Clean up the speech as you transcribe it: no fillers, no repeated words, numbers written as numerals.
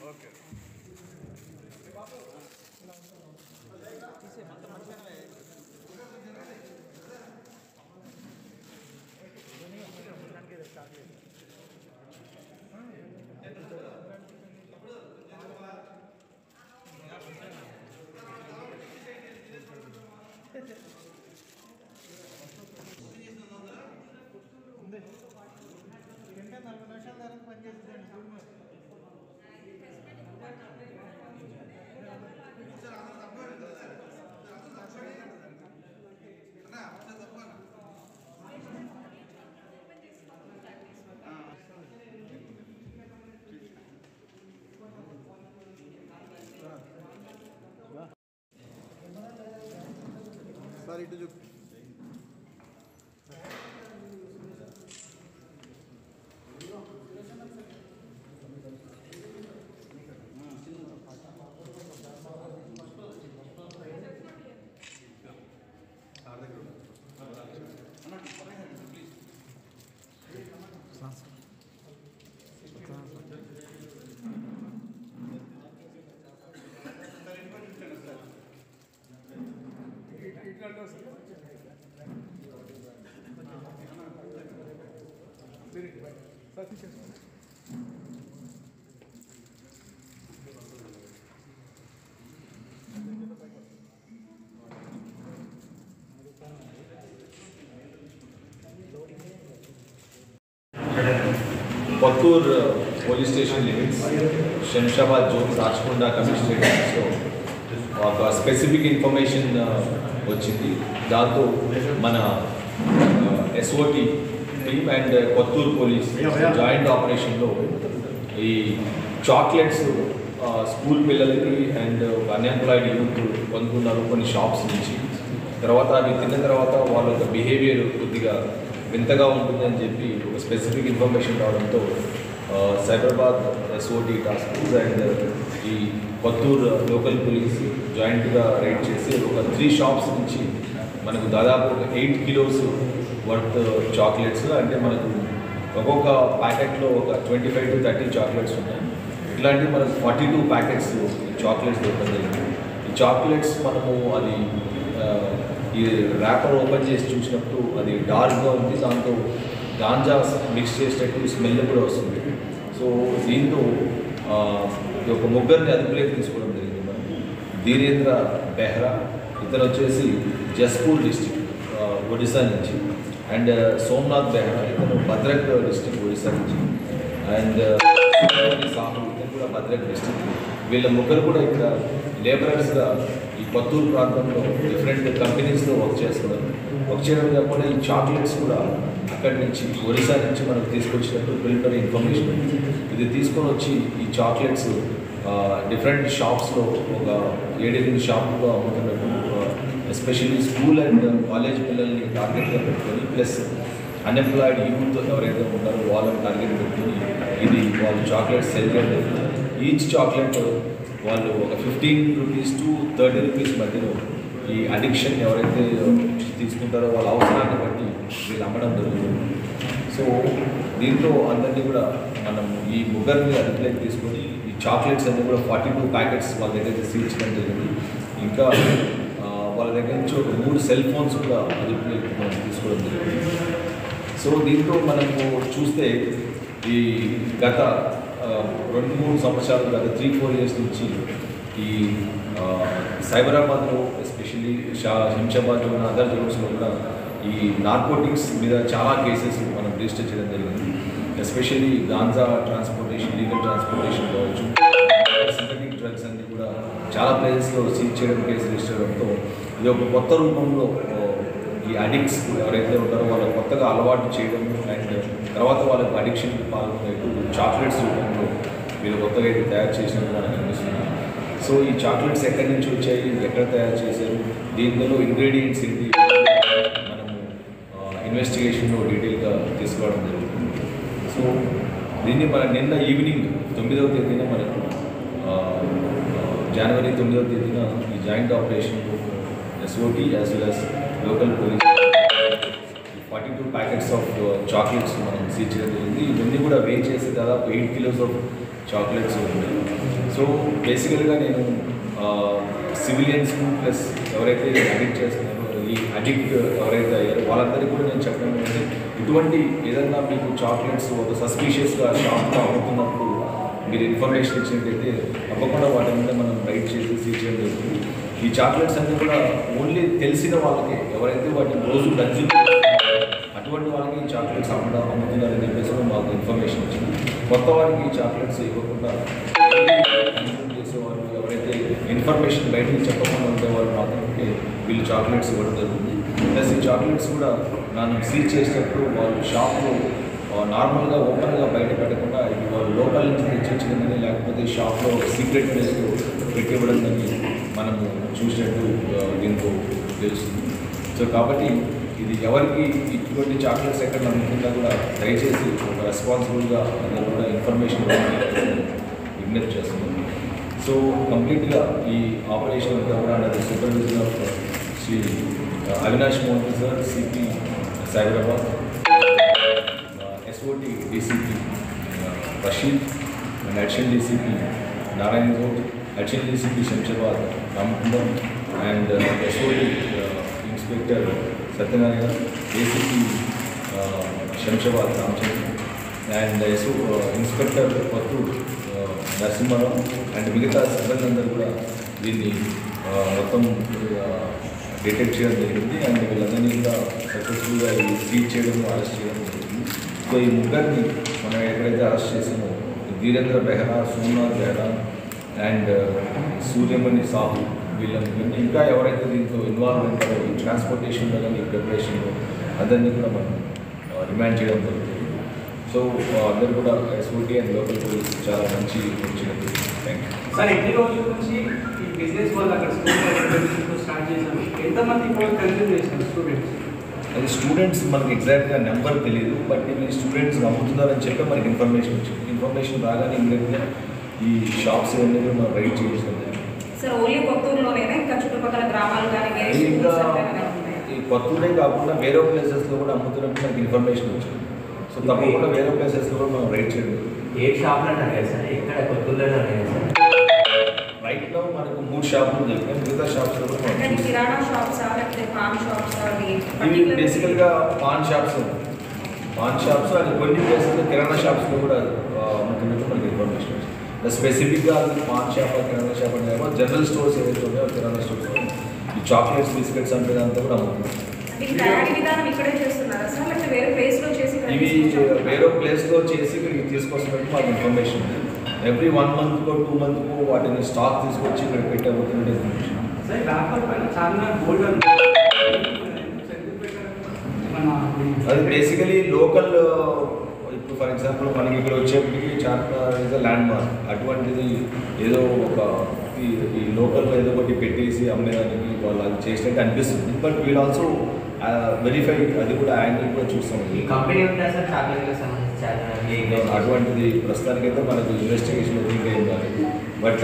Okay sir ఇటు చూపు Kothur police station limits Shamshabad zone Rachakonda కమిషనరేట్స్లో ఒక స్పెసిఫిక్ ఇన్ఫర్మేషన్ వచ్చింది. దాంతో మన SOT team and Kothur police జాయింట్ ఆపరేషన్లో ఈ చాక్లెట్స్ స్కూల్ పిల్లలకి అండ్ అన్ఎంప్లాయిడ్ యూత్ పొందుతున్నారు కొన్ని షాప్స్ నుంచి. తర్వాత అవి తిన్న తర్వాత వాళ్ళ యొక్క బిహేవియర్ కొద్దిగా వింతగా ఉంటుందని చెప్పి ఒక స్పెసిఫిక్ ఇన్ఫర్మేషన్ రావడంతో Cyberabad SOT task force and ఈ కొత్తూర్ లోకల్ పోలీస్ జాయింట్గా రైడ్ చేసి ఒక 3 షాప్స్ నుంచి మనకు దాదాపు 8 కిలోస్ వర్త్ చాక్లెట్స్, అంటే మనకు ఒక్కొక్క ప్యాకెట్లో ఒక 25 to 30 చాక్లెట్స్ ఉన్నాయి. ఇట్లాంటివి మనకు 42 ప్యాకెట్స్ చాక్లెట్స్ దొరకలేదు. ఈ చాక్లెట్స్ మనము అది ఈ ర్యాపర్ ఓపెన్ చేసి చూసినప్పుడు అది డార్క్గా ఉంది, దాంతో గాంజా మిక్స్ చేసేటట్టు స్మెల్ కూడా వస్తుంది. సో దీంతో ఒక ముగ్గురిని అదుపులోకి తీసుకోవడం జరిగింది. మనం ధీరేంద్ర బెహ్రా, ఇతను వచ్చేసి జస్పూర్ డిస్టిక్ ఒడిశా నుంచి, అండ్ సోమనాథ్ బెహ్రా, ఇతను భద్రక్ డిస్టిక్ ఒడిశా నుంచి, అండ్ సాహు, ఇతను కూడా భద్రక్ డిస్టిక్. వీళ్ళ ముగ్గురు కూడా ఇక్కడ లేబరర్స్గా ఈ కొత్తూరు ప్రాంతంలో డిఫరెంట్ కంపెనీస్లో వర్క్ చేస్తున్నారు. వర్క్ చేయడం కాకుండా ఈ చాక్లెట్స్ కూడా అక్కడి నుంచి ఒడిశా నుంచి మనకు తీసుకొచ్చినట్టు ప్రిలిమినరీ ఇన్ఫర్మేషన్ ఉంది. ఇది తీసుకొని వచ్చి ఈ చాక్లెట్స్ డిఫరెంట్ షాప్స్లో ఒక 7-8 షాపుల్లో అమ్ముతున్నట్టు, ఎస్పెషల్లీ స్కూల్ అండ్ కాలేజ్ పిల్లల్ని టార్గెట్గా పెట్టుకొని ప్లస్ అన్ఎంప్లాయిడ్ యూత్ ఎవరైతే ఉంటారో వాళ్ళని టార్గెట్ పెట్టుకొని ఇది వాళ్ళు చాక్లెట్స్ సెల్ చేయడం. ఈచ్ చాక్లెట్ వాళ్ళు ఒక 15 రూపీస్ to 30 రూపీస్ మధ్యలో ఈ అడిక్షన్ ఎవరైతే తీసుకుంటారో వాళ్ళ అవసరాన్ని బట్టి వీళ్ళు అమ్మడం జరుగుతుంది. సో దీంట్లో అందరినీ కూడా మనం ఈ ముగ్గురిని అదుపులోకి తీసుకొని ఈ చాక్లెట్స్ అన్నీ కూడా 42 ప్యాకెట్స్ వాళ్ళ దగ్గర సీజ్ చేయడం జరిగింది. ఇంకా వాళ్ళ దగ్గర నుంచి ఒక 3 సెల్ ఫోన్స్ కూడా అదుపులోకి మనం తీసుకోవడం జరిగింది. సో దీంట్లో మనము చూస్తే ఈ గత 2-3 సంవత్సరాలు, గత 3-4 ఇయర్స్ నుంచి ఈ సైబరాబాద్లో ఎస్పెషల్లీ శంషాబాద్ జోన్, అదర్ జోన్స్లో కూడా ఈ నార్కోటిక్స్ మీద చాలా కేసెస్ మనం రిజిస్టర్ చేయడం జరిగింది. Especially ganja transportation, legal transportation కావచ్చు, సింథటిక్ డ్రగ్స్ అన్ని కూడా చాలా ప్లేసెస్లో సీజ్ చేయడం కేసు రిజిస్టర్ అవడంతో ఇది ఒక కొత్త రూపంలో ఈ అడిక్ట్స్ ఎవరైతే ఉంటారో వాళ్ళకి కొత్తగా అలవాటు చేయడం అండ్ తర్వాత వాళ్ళకి అడిక్షన్కి పాల్గొనేట్టు చాక్లెట్స్ రూపంలో వీళ్ళు కొత్తగా అయితే తయారు చేసినట్టు మనకు అనిపిస్తుంది. సో ఈ చాక్లెట్స్ ఎక్కడి నుంచి వచ్చాయి, ఎక్కడ తయారు చేశారు, దీంట్లో ఇంగ్రీడియంట్స్ ఏంటి మనము ఇన్వెస్టిగేషన్లో డీటెయిల్గా తీసుకోవడం జరుగుతుంది. సో దీన్ని మన నిన్న ఈవినింగ్ 9వ తేదీన మనకు జనవరి 9వ తేదీన ఈ joint operation SOT as well as local police 42 packets of chocolates మనం సీజ్ చేయడం జరిగింది. ఇవన్నీ కూడా వెయిట్ చేసి దాదాపు 8 కిలోస్ ఆఫ్ చాక్లెట్స్ ఉన్నాయి. సో బేసికల్గా నేను సివిలియన్స్ ప్లస్ ఎవరైతే అడిక్ట్ చేస్తున్నారో ఈ అడిక్ట్ ఎవరైతే అయ్యారో వాళ్ళందరికీ కూడా నేను చెప్పడం ఏంటంటే ఇటువంటి ఏదన్నా మీకు చాక్లెట్స్ ఒక సస్పీషియస్గా షాప్లో అమ్ముతున్నప్పుడు మీరు ఇన్ఫర్మేషన్ ఇచ్చినట్టయితే తప్పకుండా వాటి మీద మనం రైట్ చేసి చేయడం జరుగుతుంది. ఈ చాక్లెట్స్ అన్నీ కూడా ఓన్లీ తెలిసిన వాళ్ళకి ఎవరైతే వాటిని రోజు కన్జ్యూమ్ అటువంటి వాళ్ళకి ఈ చాక్లెట్స్ అమ్ముతున్నారని చెప్పేసి మాకు ఇన్ఫర్మేషన్ వచ్చింది. కొత్త వారికి ఈ చాక్లెట్స్ ఇవ్వకుండా కన్జ్యూమ్ చేసేవాళ్ళు ఎవరైతే ఇన్ఫర్మేషన్ బయటకు చెప్పకుండా ఉండేవాళ్ళు మాత్రమే వీళ్ళు చాక్లెట్స్ ఇవ్వడం జరుగుతుంది. ప్లస్ ఈ చాక్లెట్స్ కూడా నన్ను సీజ్ చేసేటప్పుడు వాళ్ళు షాప్లో నార్మల్గా ఓపెన్గా బయట పెట్టకుండా ఇది వాళ్ళు లోకల్ నుంచి తెచ్చిందని లేకపోతే షాప్లో సీక్రెట్ ప్లేస్లో పెట్టివ్వడం అని మనము చూసినట్టు దీంతో తెలుస్తుంది. సో కాబట్టి ఇది ఎవరికి ఇటువంటి చాక్లెట్స్ ఎక్కడ నమ్ముకుంటా కూడా దయచేసి ఒక రెస్పాన్సిబుల్గా అందరూ కూడా ఇన్ఫర్మేషన్ విజ్ఞప్తి చేస్తున్నాం. సో కంప్లీట్గా ఈ ఆపరేషన్ అంతా కూడా under supervision of Shri Avinash Mohan sir, CP Cyberabad, SOT DCP Rasheed and additional DCP Narayana Goud, additional DCP Shamshabad Ramakundam and SOT inspector Satyanarayana, ACP Shamshabad Ramachandra and inspector Pathur Narasimha Rao and మిగతా సిబ్బంది కూడా దీన్ని మొత్తం డిటెక్ట్ చేయడం జరిగింది. అండ్ వీళ్ళందరినీ కూడా సక్సెస్ఫుల్గా సీజ్ చేయడం, అరెస్ట్ చేయడం జరిగింది. సో ఈ ముగ్గురిని మనం ఎక్కడైతే అరెస్ట్ చేసామో వీరేంద్ర బెహ్రా, సోమనాథ్ బెహ్రా అండ్ సూర్యమణి సాహు వీళ్ళని ఇంకా ఎవరైతే దీంట్లో ఇన్వాల్వ్ ఉంటారో ఈ ట్రాన్స్పోర్టేషన్లో కానీ ప్రిపరేషన్లో అందరినీ కూడా మనం రిమాండ్ చేయడం జరుగుతుంది. సో అందరూ కూడా SOT అండ్ లోకల్ పోలీస్ చాలా మంచి వచ్చినట్టు. Thank you sir. ఎన్ని రోజుల నుంచి ఈ బిజినెస్ వాళ్ళు అక్కడ స్టార్ట్ చేశారు? ఎంతమంది కన్జ్యూమ్ చేశారు స్టూడెంట్స్? అది స్టూడెంట్స్ మనకి ఎగ్జాక్ట్గా నెంబర్ తెలియదు, బట్ మీ స్టూడెంట్స్ అమ్ముతున్నారని చెప్పి మనకి ఇన్ఫర్మేషన్ వచ్చింది. ఇన్ఫర్మేషన్ రాగానే ఇమీడియట్గా ఈ షాప్స్ అన్నీ కూడా మనం రైడ్ చేస్తుంది. సార్ ఓన్లీ కొత్తూరులోనేనా ఇంకా చుట్టుపక్కల గ్రామాలు కానీ ఇంకా ఈ కొత్తూరే కాకుండా వేరే ప్లేసెస్లో కూడా అమ్ముతున్నట్టు మనకి ఇన్ఫర్మేషన్ వచ్చింది. సో తప్పకుండా వేరే ప్లేసెస్లో కూడా మనం రైడ్ చేయడం. ఏ షాప్లో అన్నారు సార్? ఎక్కడ కొత్తూరులోనే ఉన్నాయి సార్? రైట్లో మనకు 3 షాపులు దొరికాయి. మిగతా షాప్స్లో కూడా మనం కిరాణా షాప్స్ లేకపోతే పాన్ షాప్స్ ఇవి బేసికల్గా పాన్ షాప్స్ అది కొన్ని ప్లేసెస్లో కిరాణా షాప్స్లో కూడా అమ్ముతున్నట్టు మనకి ఇన్ఫర్మేషన్ వచ్చింది. స్పెసిఫిక్గా అది పాన్ షాప్ కిరాణా షాప్ అంటే జనరల్ స్టోర్స్ ఏవైతే ఉన్నాయో కిరాణా స్టోర్స్ ఈ చాక్లెట్స్, బిస్కెట్స్ అంటే అంతా కూడా అమ్ముతున్నారు. ఇవి వేరే ప్లేస్లో చేసి ఇక్కడికి తీసుకొస్తున్నట్టు మాకు ఇన్ఫర్మేషన్ ఉంది. ఎవ్రీ 1 monthకో 2 monthకో వాటిని స్టాక్ తీసుకొచ్చి ఇక్కడ పెట్టబోతున్నట్టు ఇన్ఫర్మేషన్. అది బేసికలీ లోకల్. ఇప్పుడు ఫర్ ఎగ్జాంపుల్ మనకి ఇక్కడ వచ్చేప్పటికి Charminar is a land mark. అటువంటిది ఏదో ఒక ఈ లోకల్లో ఏదో ఒకటి పెట్టేసి అమ్మేదానికి వాళ్ళు అది చేసినట్టు అనిపిస్తుంది. బట్ వీల్ ఆల్సో వెరిఫై, అది కూడా యాంగిల్ కూడా చూస్తాం. ఈ కంపెనీ ఉంటాయి సార్ చాక్లెట్కి సంబంధించి అటువంటిది ప్రస్తుతానికైతే మనకు ఇన్వెస్టిగేషన్ ఇంకా ఏం కాలేదు. బట్